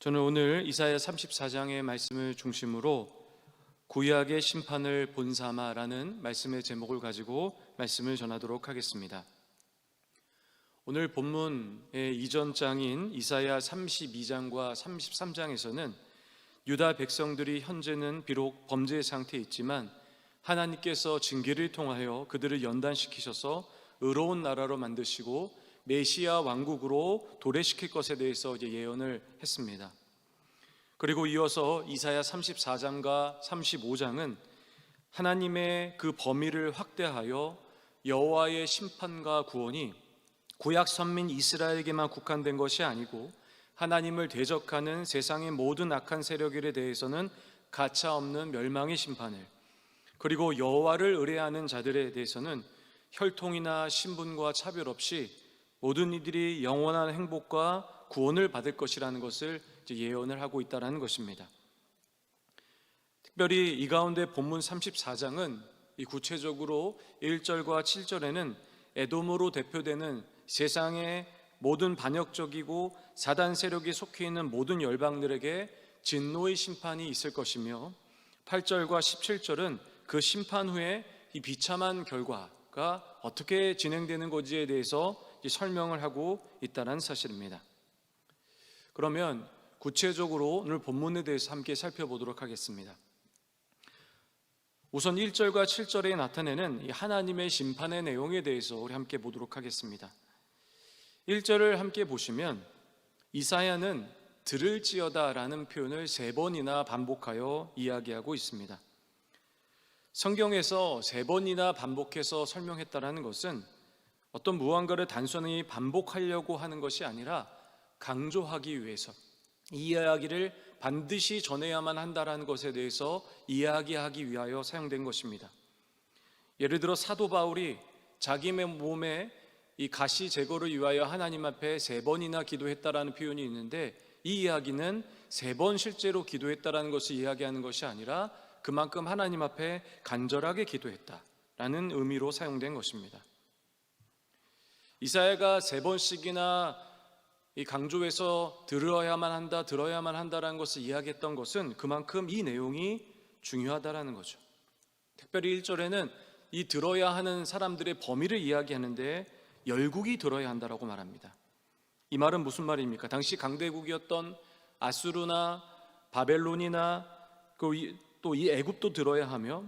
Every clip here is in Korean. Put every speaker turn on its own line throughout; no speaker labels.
저는 오늘 이사야 34장의 말씀을 중심으로 구약의 심판을 본삼아라는 말씀의 제목을 가지고 말씀을 전하도록 하겠습니다. 오늘 본문의 이전 장인 이사야 32장과 33장에서는 유다 백성들이 현재는 비록 범죄의 상태에 있지만 하나님께서 징계를 통하여 그들을 연단시키셔서 의로운 나라로 만드시고 메시아 왕국으로 도래시킬 것에 대해서 예언을 했습니다. 그리고 이어서 이사야 34장과 35장은 하나님의 그 범위를 확대하여 여호와의 심판과 구원이 구약 선민 이스라엘에게만 국한된 것이 아니고 하나님을 대적하는 세상의 모든 악한 세력에 대해서는 가차없는 멸망의 심판을, 그리고 여호와를 의뢰하는 자들에 대해서는 혈통이나 신분과 차별 없이 모든 이들이 영원한 행복과 구원을 받을 것이라는 것을 예언을 하고 있다는 것입니다. 특별히 이 가운데 본문 34장은 구체적으로 1절과 7절에는 에돔으로 대표되는 세상의 모든 반역적이고 사단 세력이 속해 있는 모든 열방들에게 진노의 심판이 있을 것이며, 8절과 17절은 그 심판 후에 이 비참한 결과가 어떻게 진행되는 건지에 대해서 설명을 하고 있다는 사실입니다. 그러면 구체적으로 오늘 본문에 대해서 함께 살펴보도록 하겠습니다. 우선 1절과 7절에 나타내는 이 하나님의 심판의 내용에 대해서 우리 함께 보도록 하겠습니다. 1절을 함께 보시면 이사야는 들을지어다 라는 표현을 3번이나 반복하여 이야기하고 있습니다. 성경에서 3번이나 반복해서 설명했다라는 것은 어떤 무언가를 단순히 반복하려고 하는 것이 아니라 강조하기 위해서, 이 이야기를 반드시 전해야만 한다는 것에 대해서 이야기하기 위하여 사용된 것입니다. 예를 들어 사도 바울이 자기 몸에 이 가시 제거를 위하여 하나님 앞에 3번이나 기도했다라는 표현이 있는데, 이 이야기는 3번 실제로 기도했다라는 것을 이야기하는 것이 아니라 그만큼 하나님 앞에 간절하게 기도했다라는 의미로 사용된 것입니다. 이사야가 3번씩이나 이 강조해서 들어야만 한다라는 것을 이야기했던 것은 그만큼 이 내용이 중요하다라는 거죠. 특별히 1절에는 이 들어야 하는 사람들의 범위를 이야기하는데 열국이 들어야 한다라고 말합니다. 이 말은 무슨 말입니까? 당시 강대국이었던 아수르나 바벨론이나 또 이 애굽도 들어야 하며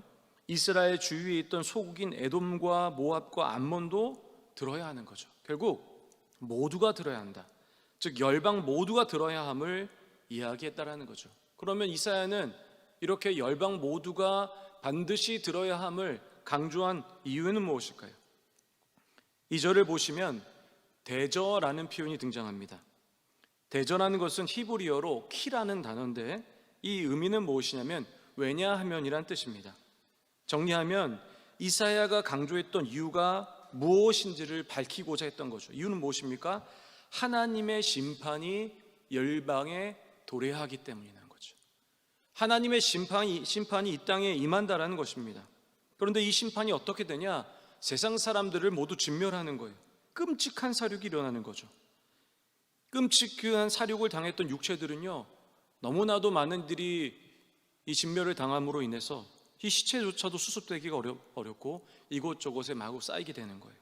이스라엘 주위에 있던 소국인 에돔과 모압과 암몬도 들어야 하는 거죠. 결국 모두가 들어야 한다, 즉 열방 모두가 들어야 함을 이야기했다라는 거죠. 그러면 이사야는 이렇게 열방 모두가 반드시 들어야 함을 강조한 이유는 무엇일까요? 2절을 보시면 대저라는 표현이 등장합니다. 대저라는 것은 히브리어로 키라는 단어인데 이 의미는 무엇이냐면 왜냐하면이란 뜻입니다. 정리하면 이사야가 강조했던 이유가 무엇인지를 밝히고자 했던 거죠. 이유는 무엇입니까? 하나님의 심판이 열방에 도래하기 때문이라는 거죠. 하나님의 심판이 이 땅에 임한다라는 것입니다. 그런데 이 심판이 어떻게 되냐? 세상 사람들을 모두 진멸하는 거예요. 끔찍한 사륙이 일어나는 거죠. 끔찍한 사륙을 당했던 육체들은요, 너무나도 많은 이들이 이 진멸을 당함으로 인해서 이 시체조차도 수습되기가 어렵고 이곳저곳에 마구 쌓이게 되는 거예요.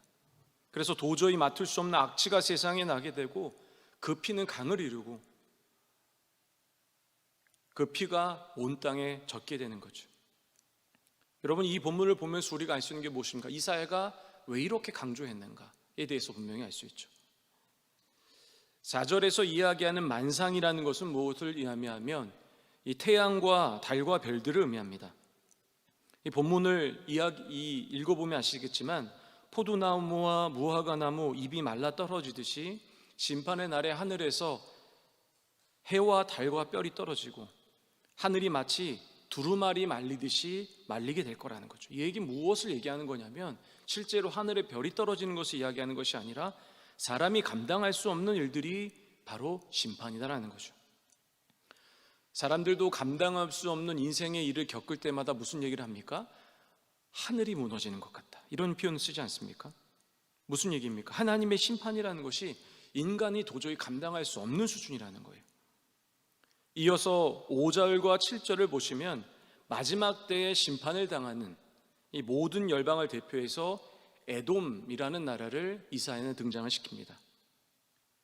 그래서 도저히 맡을 수 없는 악취가 세상에 나게 되고 그 피는 강을 이루고 그 피가 온 땅에 젖게 되는 거죠. 여러분, 이 본문을 보면서 우리가 알 수 있는 게 무엇입니까? 이사야가 왜 이렇게 강조했는가에 대해서 분명히 알 수 있죠. 4절에서 이야기하는 만상이라는 것은 무엇을 의미하면 이 태양과 달과 별들을 의미합니다. 이 본문을 읽어보면 아시겠지만 포도나무와 무화과나무 잎이 말라 떨어지듯이 심판의 날에 하늘에서 해와 달과 별이 떨어지고 하늘이 마치 두루마리 말리듯이 말리게 될 거라는 거죠. 이 얘기 무엇을 얘기하는 거냐면 실제로 하늘에 별이 떨어지는 것을 이야기하는 것이 아니라 사람이 감당할 수 없는 일들이 바로 심판이다라는 거죠. 사람들도 감당할 수 없는 인생의 일을 겪을 때마다 무슨 얘기를 합니까? 하늘이 무너지는 것 같다, 이런 표현을 쓰지 않습니까? 무슨 얘기입니까? 하나님의 심판이라는 것이 인간이 도저히 감당할 수 없는 수준이라는 거예요. 이어서 5절과 7절을 보시면 마지막 때에 심판을 당하는 이 모든 열방을 대표해서 에돔이라는 나라를 이사야는 등장을 시킵니다.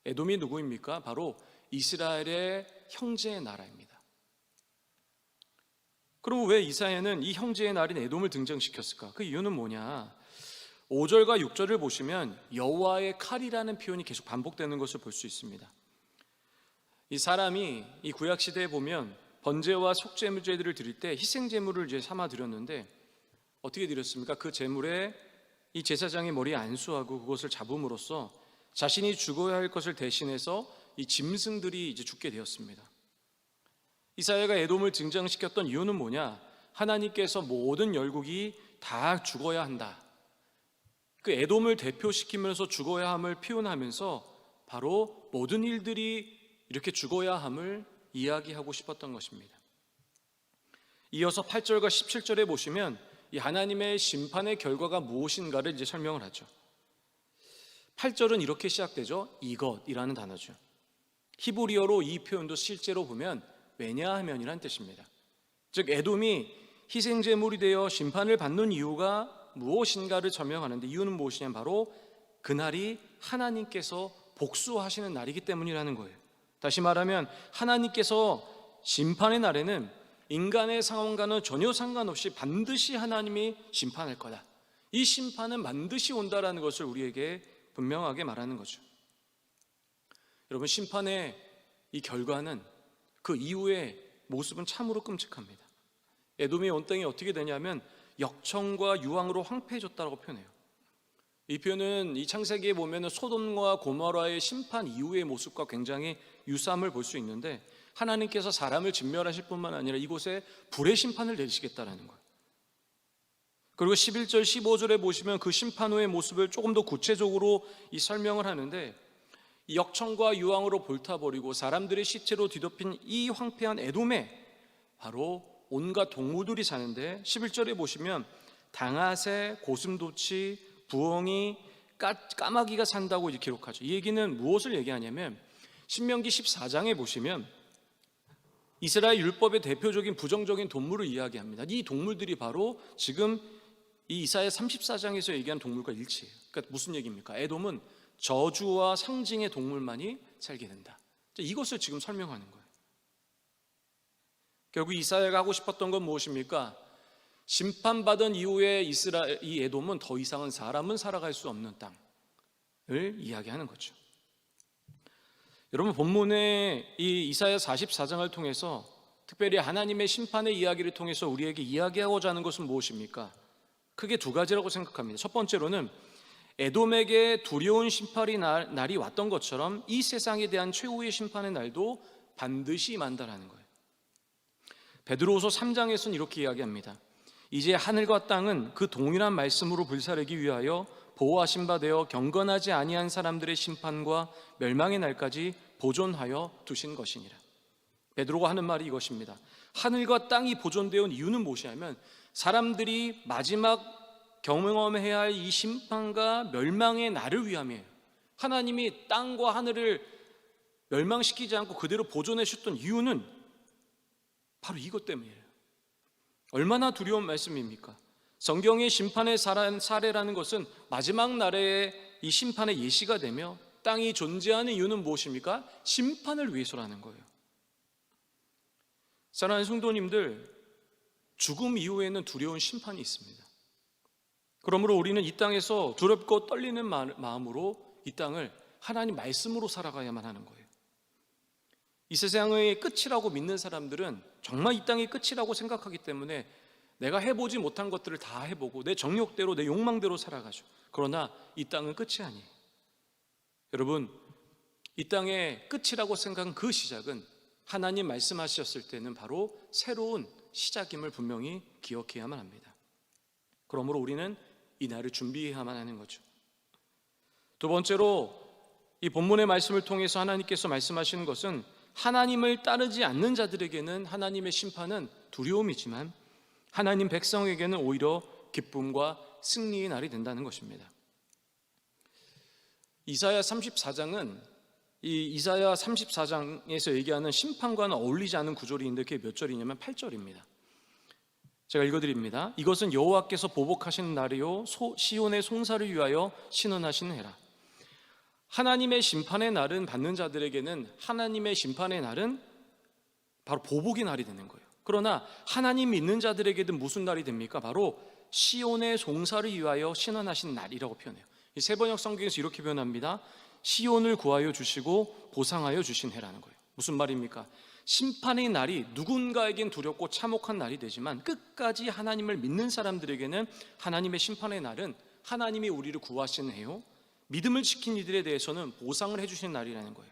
에돔이 누구입니까? 바로 이스라엘의 형제의 나라입니다. 그럼 왜 이사야는 이 형제의 나라인 에돔을 등장시켰을까? 그 이유는 뭐냐? 5절과 6절을 보시면 여호와의 칼이라는 표현이 계속 반복되는 것을 볼 수 있습니다. 이 사람이 이 구약 시대에 보면 번제와 속죄제들을 드릴 때 희생 제물을 이제 삼아 드렸는데 어떻게 드렸습니까? 그 제물에 이 제사장의 머리에 안수하고 그것을 잡음으로써 자신이 죽어야 할 것을 대신해서 이 짐승들이 이제 죽게 되었습니다. 이사야가 에돔을 등장시켰던 이유는 뭐냐? 하나님께서 모든 열국이 다 죽어야 한다. 그 에돔을 대표시키면서 죽어야 함을 표현하면서 바로 모든 일들이 이렇게 죽어야 함을 이야기하고 싶었던 것입니다. 이어서 8절과 17절에 보시면 이 하나님의 심판의 결과가 무엇인가를 이제 설명을 하죠. 8절은 이렇게 시작되죠. 이것이라는 단어죠. 히브리어로 이 표현도 실제로 보면 왜냐하면이란 뜻입니다. 즉 에돔이 희생제물이 되어 심판을 받는 이유가 무엇인가를 설명하는데 이유는 무엇이냐면 바로 그날이 하나님께서 복수하시는 날이기 때문이라는 거예요. 다시 말하면 하나님께서 심판의 날에는 인간의 상황과는 전혀 상관없이 반드시 하나님이 심판할 거다. 이 심판은 반드시 온다라는 것을 우리에게 분명하게 말하는 거죠. 여러분, 심판의 이 결과는 그 이후의 모습은 참으로 끔찍합니다. 에돔이 온 땅이 어떻게 되냐면 역청과 유황으로 황폐해졌다고 표현해요. 이 표현은 이 창세기에 보면 소돔과 고모라의 심판 이후의 모습과 굉장히 유사함을 볼 수 있는데 하나님께서 사람을 진멸하실 뿐만 아니라 이곳에 불의 심판을 내리시겠다라는 거예요. 그리고 11절 15절에 보시면 그 심판 후의 모습을 조금 더 구체적으로 이 설명을 하는데 이 역청과 유황으로 볼타버리고 사람들의 시체로 뒤덮인 이 황폐한 에돔에 바로 온갖 동물들이 사는데 11절에 보시면 당아새, 고슴도치, 부엉이, 까마귀가 산다고 이제 기록하죠. 이 얘기는 무엇을 얘기하냐면 신명기 14장에 보시면 이스라엘 율법의 대표적인 부정적인 동물을 이야기합니다. 이 동물들이 바로 지금 이 이사야 34장에서 얘기한 동물과 일치해요. 그러니까 무슨 얘기입니까? 에돔은 저주와 상징의 동물만이 살게 된다. 이것을 지금 설명하는 거예요. 결국 이사야가 하고 싶었던 건 무엇입니까? 심판받은 이후에 이 에돔은 더 이상은 사람은 살아갈 수 없는 땅을 이야기하는 거죠. 여러분, 본문의 이 이사야 44장을 통해서 특별히 하나님의 심판의 이야기를 통해서 우리에게 이야기하고자 하는 것은 무엇입니까? 크게 두 가지라고 생각합니다. 첫 번째로는 에돔에게 두려운 심판의 날이 왔던 것처럼 이 세상에 대한 최후의 심판의 날도 반드시 임한다라는 거예요. 베드로후서 3장에서는 이렇게 이야기합니다. 이제 하늘과 땅은 그 동일한 말씀으로 불사르기 위하여 보호하신 바 되어 경건하지 아니한 사람들의 심판과 멸망의 날까지 보존하여 두신 것이니라. 베드로가 하는 말이 이것입니다. 하늘과 땅이 보존되어 온 이유는 무엇이냐면 사람들이 마지막 경험해야 할 이 심판과 멸망의 날을 위함이에요. 하나님이 땅과 하늘을 멸망시키지 않고 그대로 보존해 주셨던 이유는 바로 이것 때문이에요. 얼마나 두려운 말씀입니까? 성경의 심판의 사례라는 것은 마지막 날에 이 심판의 예시가 되며 땅이 존재하는 이유는 무엇입니까? 심판을 위해서라는 거예요. 사랑하는 성도님들, 죽음 이후에는 두려운 심판이 있습니다. 그러므로 우리는 이 땅에서 두렵고 떨리는 마음으로 이 땅을 하나님 말씀으로 살아가야만 하는 거예요. 이 세상의 끝이라고 믿는 사람들은 정말 이 땅이 끝이라고 생각하기 때문에 내가 해보지 못한 것들을 다 해보고 내 정욕대로 내 욕망대로 살아가죠. 그러나 이 땅은 끝이 아니에요. 여러분, 이 땅의 끝이라고 생각한 그 시작은 하나님 말씀하셨을 때는 바로 새로운 시작임을 분명히 기억해야만 합니다. 그러므로 우리는 이 날을 준비해야만 하는 거죠. 두 번째로 이 본문의 말씀을 통해서 하나님께서 말씀하시는 것은 하나님을 따르지 않는 자들에게는 하나님의 심판은 두려움이지만 하나님 백성에게는 오히려 기쁨과 승리의 날이 된다는 것입니다. 이사야 34장은 이 이사야 34장에서 얘기하는 심판과는 어울리지 않은 구절이 있는데 그게 몇 절이냐면 8절입니다. 제가 읽어드립니다. 이것은 여호와께서 보복하시는 날이요 시온의 송사를 위하여 신원하시는 해라. 하나님의 심판의 날은 받는 자들에게는 하나님의 심판의 날은 바로 보복의 날이 되는 거예요. 그러나 하나님 믿는 자들에게는 무슨 날이 됩니까? 바로 시온의 송사를 위하여 신원하신 날이라고 표현해요. 이 세번역 성경에서 이렇게 표현합니다. 시온을 구하여 주시고 보상하여 주신 해라는 거예요. 무슨 말입니까? 심판의 날이 누군가에겐 두렵고 참혹한 날이 되지만 끝까지 하나님을 믿는 사람들에게는 하나님의 심판의 날은 하나님이 우리를 구하시는 해요, 믿음을 지킨 이들에 대해서는 보상을 해주시는 날이라는 거예요.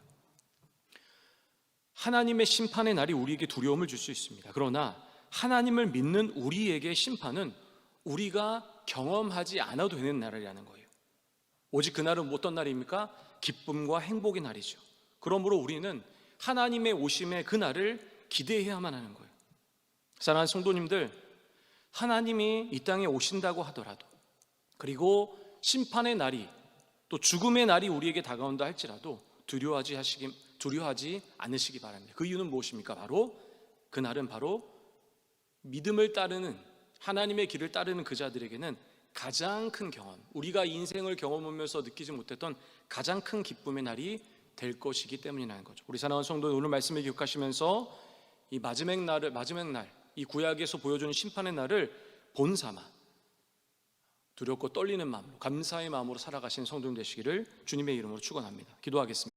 하나님의 심판의 날이 우리에게 두려움을 줄 수 있습니다. 그러나 하나님을 믿는 우리에게 심판은 우리가 경험하지 않아도 되는 날이라는 거예요. 오직 그날은 어떤 날입니까? 기쁨과 행복의 날이죠. 그러므로 우리는 하나님의 오심의 그날을 기대해야만 하는 거예요. 사랑하는 성도님들, 하나님이 이 땅에 오신다고 하더라도, 그리고 심판의 날이 또 죽음의 날이 우리에게 다가온다 할지라도 두려워하지 않으시기 바랍니다. 그 이유는 무엇입니까? 바로 그날은 바로 믿음을 따르는, 하나님의 길을 따르는 그 자들에게는 가장 큰 경험, 우리가 인생을 경험하면서 느끼지 못했던 가장 큰 기쁨의 날이 될 것이기 때문이라는 거죠. 우리 사랑하는 성도, 오늘 말씀을 기억하시면서 이 마지막 날, 이 구약에서 보여주는 심판의 날을 본삼아 두렵고 떨리는 마음으로, 감사의 마음으로 살아가신 성도님 되시기를 주님의 이름으로 축원합니다. 기도하겠습니다.